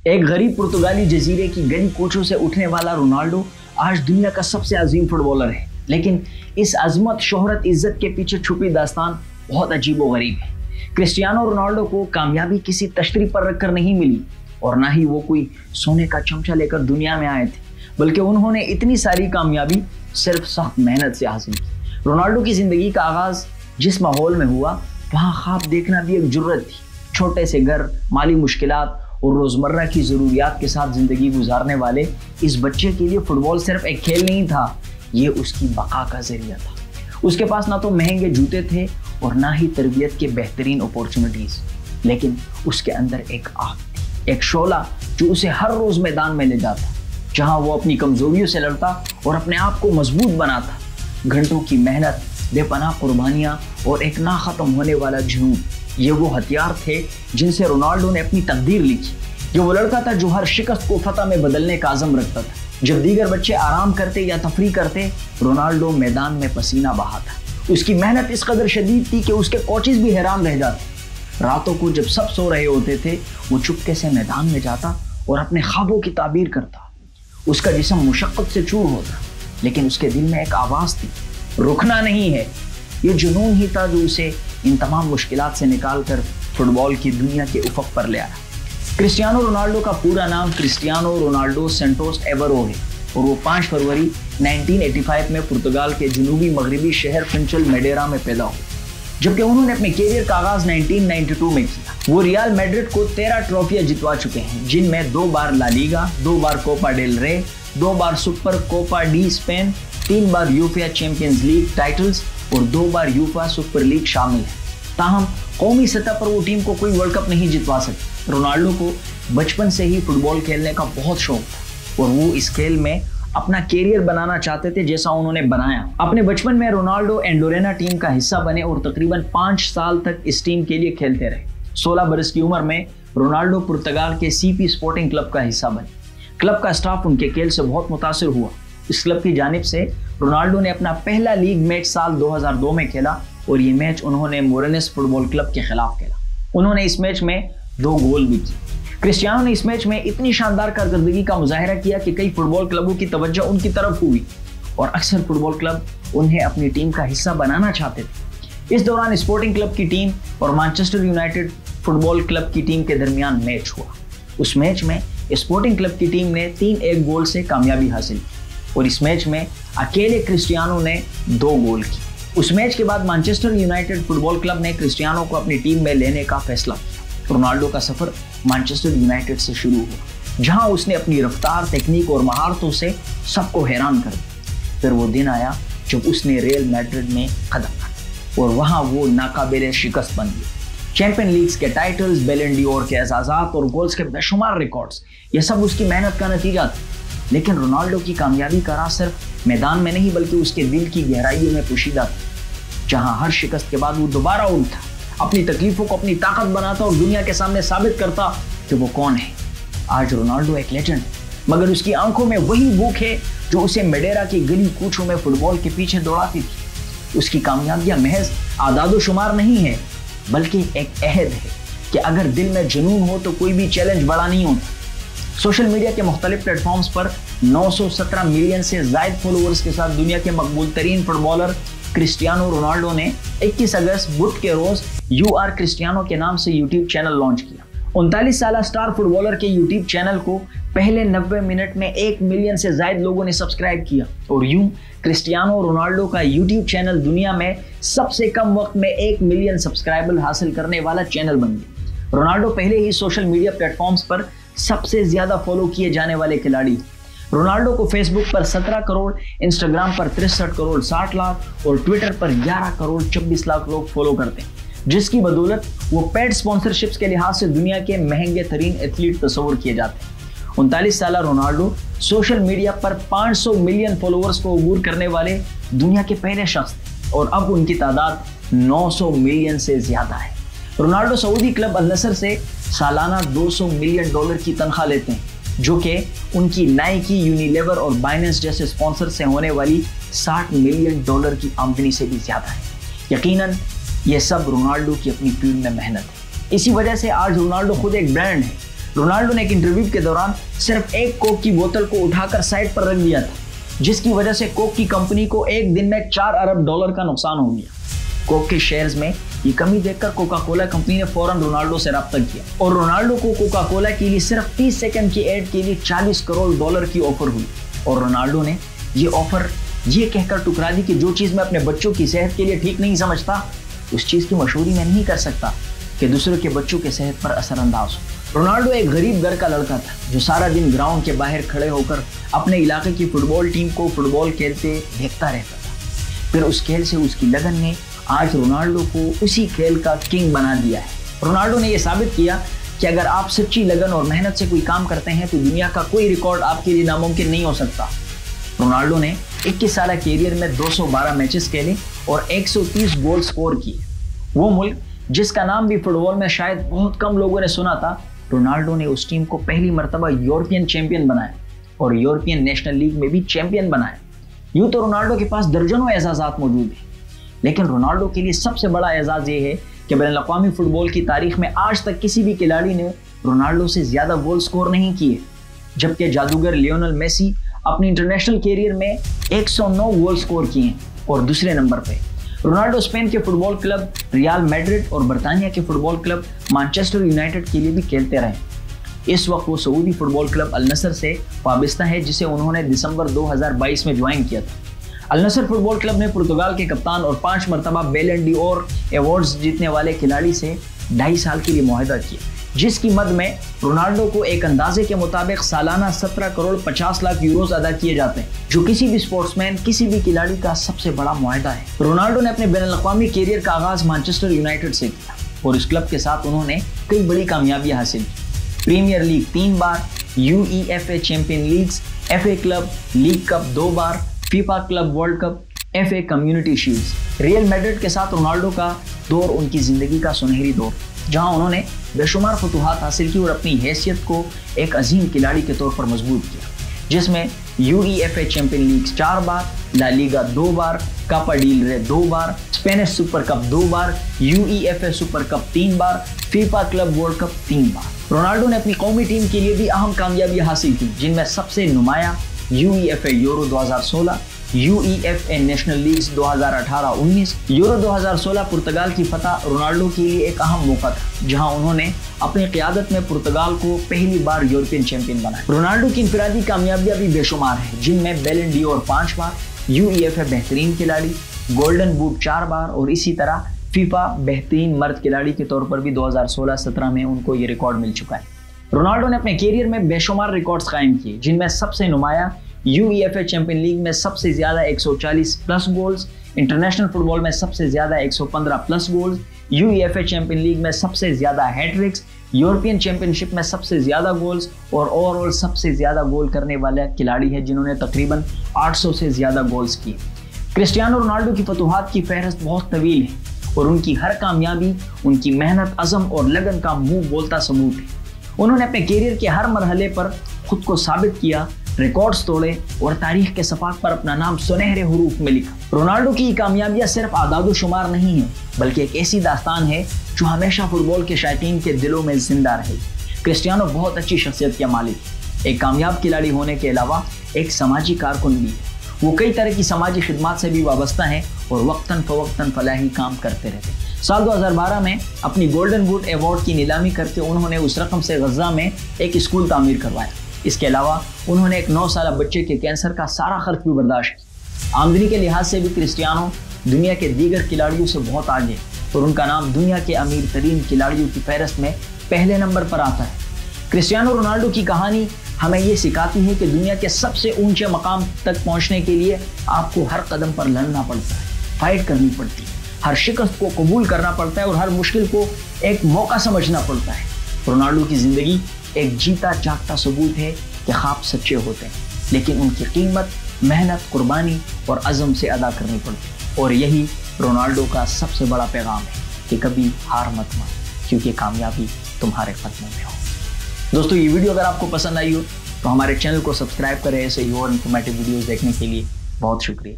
एक गरीब पुर्तगाली जजीरे की गली कोचों से उठने वाला रोनाल्डो आज दुनिया का सबसे अजीम फुटबॉलर है, लेकिन इस अजमत, शोहरत, इज्जत के पीछे छुपी दास्तान बहुत अजीबोगरीब है। क्रिस्टियानो रोनाल्डो को कामयाबी किसी तश्तरी पर रखकर नहीं मिली और ना ही वो कोई सोने का चमचा लेकर दुनिया में आए थे, बल्कि उन्होंने इतनी सारी कामयाबी सिर्फ सख्त मेहनत से हासिल की। रोनाल्डो की जिंदगी का आगाज जिस माहौल में हुआ, वहाँ ख्वाब देखना भी एक जुर्रत थी। छोटे से घर, माली मुश्किलात और रोजमर्रा की जरूरियात के साथ जिंदगी गुजारने वाले इस बच्चे के लिए फुटबॉल सिर्फ एक खेल नहीं था, ये उसकी बका का जरिया था। उसके पास ना तो महंगे जूते थे और ना ही तरबियत के बेहतरीन अपॉर्चुनिटीज, लेकिन उसके अंदर एक आग थी, एक शोला जो उसे हर रोज मैदान में ले जाता, जहां वो अपनी कमजोरियों से लड़ता और अपने आप को मजबूत बनाता। घंटों की मेहनत, बेपनाह कुर्बानियां और एक ना खत्म होने वाला जुनून, ये वो हथियार थे जिनसे रोनाल्डो ने अपनी तकदीर लिखी। ये वो लड़का था जो हर शिकस्त को फतह में बदलने का आज़म रखता था। जब दीगर बच्चे आराम करते या तफरी करते, रोनाल्डो मैदान में पसीना बहाता। उसकी मेहनत इस कदर शदीद थी कि उसके कोचेस भी हैरान रह जाते। रातों को जब सब सो रहे होते थे, वो चुपके से मैदान में जाता और अपने ख्वाबों की ताबीर करता। उसका जिस्म मुशक्कत से चूर होता, लेकिन उसके दिल में एक आवाज़ थी, रुकना नहीं है। ये जुनून ही था जो उसे इन तमाम मुश्किलात से निकाल कर फुटबॉल की दुनिया के उफक पर ले आया। क्रिस्टियानो रोनाल्डो का पूरा नाम क्रिस्टियानो रोनाल्डो सेंटोस एवरो है और वो 5 फरवरी 1985 में पुर्तगाल के जनूबी मगरबी शहर फिंचल मेडेरा में पैदा हुए, जबकि उन्होंने अपने कैरियर का आगाज 1992 में किया। वो रियल मैड्रिड को 13 ट्रॉफियां जितवा चुके हैं, जिनमें 2 बार ला लीगा, 2 बार कोपा डेल रे, 2 बार सुपर कोपा डी स्पेन, 3 बार यूफा चैंपियंस लीग टाइटल्स और 2 बार यूफा सुपर लीग शामिल है। ताहम कौमी सतह पर वो टीम को कोई वर्ल्ड कप नहीं जितवा सकी। रोनाल्डो को बचपन से ही फुटबॉल खेलने का बहुत शौक था और वो इस खेल में अपना कैरियर बनाना चाहते थे, जैसा उन्होंने बनाया। अपने बचपन में रोनाल्डो एंडोरेना टीम का हिस्सा बने और तकरीबन 5 साल तक इस टीम के लिए खेलते रहे। 16 बरस की उम्र में रोनाल्डो पुर्तगाल के सीपी स्पोर्टिंग क्लब का हिस्सा बने। क्लब का स्टाफ उनके खेल से बहुत मुतासिर हुआ। इस क्लब की जानिब से रोनाल्डो ने अपना पहला लीग मैच साल 2002 में खेला और ये मैच उन्होंने मोरेनेस फुटबॉल क्लब के खिलाफ खेला। उन्होंने इस मैच में 2 गोल भी किए। क्रिस्टियानो ने इस मैच में इतनी शानदार कारकर्दगी का मुजाहिरा किया कि कई फुटबॉल क्लबों की तवज्जो उनकी तरफ हुई और अक्सर फुटबॉल क्लब उन्हें अपनी टीम का हिस्सा बनाना चाहते थे। इस दौरान स्पोर्टिंग क्लब की टीम और मैनचेस्टर यूनाइटेड फुटबॉल क्लब की टीम के दरमियान मैच हुआ। उस मैच में स्पोर्टिंग क्लब की टीम ने 3-1 गोल से कामयाबी हासिल की और इस मैच में अकेले क्रिस्टियानो ने 2 गोल किए। उस मैच के बाद मैनचेस्टर यूनाइटेड फुटबॉल क्लब ने क्रिस्टियानो को अपनी टीम में लेने का फैसला किया। रोनाल्डो का सफर मैनचेस्टर यूनाइटेड से शुरू हुआ, जहां उसने अपनी रफ्तार, टेक्निक और महारतों से सबको हैरान कर दिया। फिर वो दिन आया जब उसने रियल मैड्रिड में कदम रखा और वहां वो नाकाबिले शिकस्त बन गया। चैंपियन लीग्स के टाइटल्स, बैलन डी'ओर के एजाज़ात और गोल्स के बेशुमार रिकॉर्ड्स, ये सब उसकी मेहनत का नतीजा था। लेकिन रोनाल्डो की कामयाबी का राज सिर्फ मैदान में नहीं, बल्कि उसके दिल की गहराइयों में पोशीदा था, जहां हर शिकस्त के बाद वो दोबारा उठता, अपनी तकलीफों को अपनी ताकत बनाता और दुनिया के सामने साबित करता कि वो कौन है। आज रोनाल्डो एक लेजेंड, मगर उसकी आंखों में वही भूख है जो उसे मेडेरा की गली कूचों में फुटबॉल के पीछे दौड़ाती थी। उसकी कामयाबियां महज आदादो शुमार नहीं है, बल्कि एक अहद है कि अगर दिल में जुनून हो तो कोई भी चैलेंज बड़ा नहीं होता। सोशल मीडिया के मुख्तलिफ प्लेटफॉर्म्स पर 917 मिलियन से ज्यादा फॉलोअर्स के साथ दुनिया के मकबूल तरीन फुटबॉलर क्रिस्टियानो रोनाल्डो ने 21 अगस्त बुध के रोज UR क्रिस्टियानो के नाम से यूट्यूब चैनल लॉन्च किया। 39 साल स्टार फुटबॉलर के यूट्यूब चैनल को पहले 90 मिनट में 1 मिलियन से ज्यादा लोगों ने सब्सक्राइब किया और यूं क्रिस्टियानो रोनाल्डो का यूट्यूब चैनल दुनिया में सबसे कम वक्त में 1 मिलियन सब्सक्राइबर हासिल करने वाला चैनल बन गया। रोनाल्डो पहले ही सोशल मीडिया प्लेटफॉर्म्स पर सबसे ज्यादा फॉलो किए जाने वाले खिलाड़ी। रोनाल्डो को फेसबुक पर 17 करोड़, इंस्टाग्राम पर 63 करोड़ 60 लाख और ट्विटर पर 11 करोड़ 24 लाख लोग फॉलो करते हैं, जिसकी बदौलत वो पेड स्पॉन्सरशिप्स के लिहाज से दुनिया के महंगे तरीन एथलीट तस्वुर किए जाते हैं। 39 साल रोनाल्डो सोशल मीडिया पर 500 मिलियन फॉलोअर्स को अबूर करने वाले दुनिया के पहले शख्स थे और अब उनकी तादाद 900 मिलियन से ज्यादा है। रोनाल्डो सऊदी क्लब अल नसर से सालाना $200 मिलियन की तनख्वाह लेते हैं, जो कि उनकी नाइकी, यूनिलेवर और बाइनेंस जैसे स्पॉन्सर से होने वाली $60 मिलियन की आमदनी से भी ज्यादा है। यकीनन ये सब रोनाल्डो की अपनी फील्ड में मेहनत है। इसी वजह से आज रोनाल्डो खुद एक ब्रांड है। रोनाल्डो ने एक इंटरव्यू के दौरान सिर्फ एक कोक की बोतल को उठाकर साइड पर रख दिया था, जिसकी वजह से कोक की कंपनी को एक दिन में $4 अरब का नुकसान हो गया। कोक के शेयर्स में ये कमी देखकर कोका कोला कंपनी ने फौरन रोनाल्डो से रब्ता किया और रोनाल्डो को कोका कोला के लिए सिर्फ 30 सेकंड की एड के लिए $40 करोड़ की ऑफर हुई और रोनाल्डो ने ये ऑफर ये कहकर टुकरा दी कि जो चीज मैं अपने बच्चों की सेहत के लिए ठीक नहीं समझता, उस चीज की मशहूरी मैं नहीं कर सकता कि दूसरों के बच्चों के सेहत पर असरअंदाज हो। रोनाल्डो एक गरीब घर का लड़का था जो सारा दिन ग्राउंड के बाहर खड़े होकर अपने इलाके की फुटबॉल टीम को फुटबॉल खेलते देखता रहता था। फिर उस खेल से उसकी लगन ने आज रोनाल्डो को उसी खेल का किंग बना दिया है। रोनाल्डो ने यह साबित किया कि अगर आप सच्ची लगन और मेहनत से कोई काम करते हैं तो दुनिया का कोई रिकॉर्ड आपके लिए नामुमकिन नहीं हो सकता। रोनाल्डो ने 21 साल कैरियर में 212 मैचेस खेले और 130 गोल स्कोर किए। वो मुल्क जिसका नाम भी फुटबॉल में शायद बहुत कम लोगों ने सुना था, रोनाल्डो ने उस टीम को पहली मर्तबा यूरोपियन चैंपियन बनाया और यूरोपियन नेशनल लीग में भी चैंपियन बनाया। यूं तो रोनाल्डो के पास दर्जनों एजाजात मौजूद हैं, लेकिन रोनाल्डो के लिए सबसे बड़ा एजाज ये है कि बैनुल-अक़वामी फुटबॉल की तारीख में आज तक किसी भी खिलाड़ी ने रोनाल्डो से ज्यादा गोल स्कोर नहीं किए, जबकि जादूगर लियोनेल मेसी अपने इंटरनेशनल कैरियर में 109 गोल स्कोर किए हैं और दूसरे नंबर पे। रोनाल्डो स्पेन के फुटबॉल क्लब रियल मैड्रिड और बर्तानिया के फुटबॉल क्लब मैनचेस्टर यूनाइटेड के लिए भी खेलते रहे। इस वक्त वो सऊदी फुटबॉल क्लब अल नसर से वाबस्ता है, जिसे उन्होंने दिसंबर 2022 में ज्वाइन किया था। अल नसर फुटबॉल क्लब ने पुर्तगाल के कप्तान और 5 मरतबा बैलन ड'ओर अवार्ड्स जीतने वाले खिलाड़ी से 2.5 साल के लिए मुआहदा किया, जिसकी मद में रोनाल्डो को एक अंदाजे के मुताबिक सालाना 17 करोड़ 50 लाख यूरोस अदा किए जाते हैं, जो किसी भी स्पोर्ट्समैन किसी भी खिलाड़ी का सबसे बड़ा मुआहदा है। रोनाल्डो ने अपने बैनुल-अक़वामी कैरियर का आगाज मैनचेस्टर यूनाइटेड से किया और इस क्लब के साथ उन्होंने कई बड़ी कामयाबियां हासिल की। प्रीमियर लीग 3 बार, UEFA champion leagues, FA club league cup 2 बार, FIFA club world cup, FA community shields. Real Madrid के साथ रोनाल्डो का दौर उनकी जिंदगी का सुनहरी दौर, जहां उन्होंने बेशुमार फतूहात हासिल की और अपनी हैसियत को एक अजीम खिलाड़ी के तौर पर मजबूत किया, जिसमें UEFA चैंपियन लीग 4 बार, ला लीगा 2 बार, कापा डील रे 2 बार, स्पेनिश सुपर कप 2 बार, UEFA सुपर कप 3 बार, फीफा क्लब वर्ल्ड कप 3 बार। रोनाल्डो ने अपनी कौमी टीम के लिए भी अहम कामयाबियां हासिल की, जिनमें सबसे नुमाया UEFA euro 2016, UEFA national leagues 2018-19। Euro 2016 पुर्तगाल की फतह रोनाल्डो के लिए एक अहम मौका था, जहां उन्होंने अपनी क़ियादत में पुर्तगाल को पहली बार यूरोपियन चैंपियन बनाया। रोनाल्डो की इंफरादी कामयाबियां भी बेशुमार है, जिनमें बैलन ड'ओर 5 बार, UEFA बेहतरीन खिलाड़ी, गोल्डन बूट 4 बार और इसी तरह फीफा बेहतरीन मर्द खिलाड़ी के तौर पर भी 2016-17 में उनको ये रिकॉर्ड मिल चुका है। रोनाल्डो ने अपने कैरियर में बेशुमार रिकॉर्ड्स कायम किए, जिनमें सबसे नुमाया UEFA चैंपियन लीग में सबसे ज्यादा 140 प्लस गोल्स, इंटरनेशनल फुटबॉल में सबसे ज्यादा 115 plus goals, UEFA champion league में सबसे ज्यादा हैट्रिक्स, यूरोपियन चैंपियनशिप में सबसे ज्यादा गोल्स और ओवरऑल सबसे ज्यादा गोल करने वाला खिलाड़ी है, जिन्होंने तकरीबन 800 से ज्यादा गोल्स किए। क्रिस्टियानो रोनाल्डो की फतूहात की फहरिस्त बहुत तवील है और उनकी हर कामयाबी उनकी मेहनत, अज़म और लगन का मुंह बोलता सबूत है। उन्होंने अपने कैरियर के हर मरहले पर खुद को साबित किया, रिकॉर्ड्स तोड़े और तारीख के सफ़ात पर अपना नाम सुनहरे हुरूफ में लिखा। रोनाल्डो की कामयाबियां सिर्फ आदाद शुमार नहीं है, बल्कि एक ऐसी दास्तान है जो हमेशा फुटबॉल के शायकीन के दिलों में जिंदा रहेगी। क्रिस्टियानो बहुत अच्छी शख्सियत के मालिक है, एक कामयाब खिलाड़ी होने के अलावा एक समाजी कारकुन भी है। वो कई तरह की समाजी खिदमात से भी वाबस्ता हैं और वक्तन फ़वक्तन फलाही काम करते रहते हैं। साल 2012 में अपनी गोल्डन बूट अवार्ड की नीलामी करके उन्होंने उस रकम से गज़ा में एक स्कूल तामीर करवाया। इसके अलावा उन्होंने एक 9 साल बच्चे के कैंसर का सारा खर्च भी बर्दाश्त किया। आमदनी के लिहाज से भी क्रिस्टियानो दुनिया के दीगर खिलाड़ियों से बहुत आगे और उनका नाम दुनिया के अमीर तरीन खिलाड़ियों की फहरिस्त में पहले नंबर पर आता है। क्रिस्टियानो रोनाल्डो की कहानी हमें ये सिखाती है कि दुनिया के सबसे ऊंचे मकाम तक पहुंचने के लिए आपको हर कदम पर लड़ना पड़ता है, फाइट करनी पड़ती है, हर शिकस्त को कबूल करना पड़ता है और हर मुश्किल को एक मौका समझना पड़ता है। रोनाल्डो की जिंदगी एक जीता जागता सबूत है कि ख्वाब सच्चे होते हैं, लेकिन उनकी कीमत मेहनत, कुर्बानी और अज़म से अदा करनी पड़ती है। और यही रोनाल्डो का सबसे बड़ा पैगाम है कि कभी हार मत मान, क्योंकि कामयाबी तुम्हारे कदमों में हो। दोस्तों, ये वीडियो अगर आपको पसंद आई हो तो हमारे चैनल को सब्सक्राइब करें। ऐसे ही और इन्फॉर्मेटिव वीडियोस देखने के लिए बहुत शुक्रिया।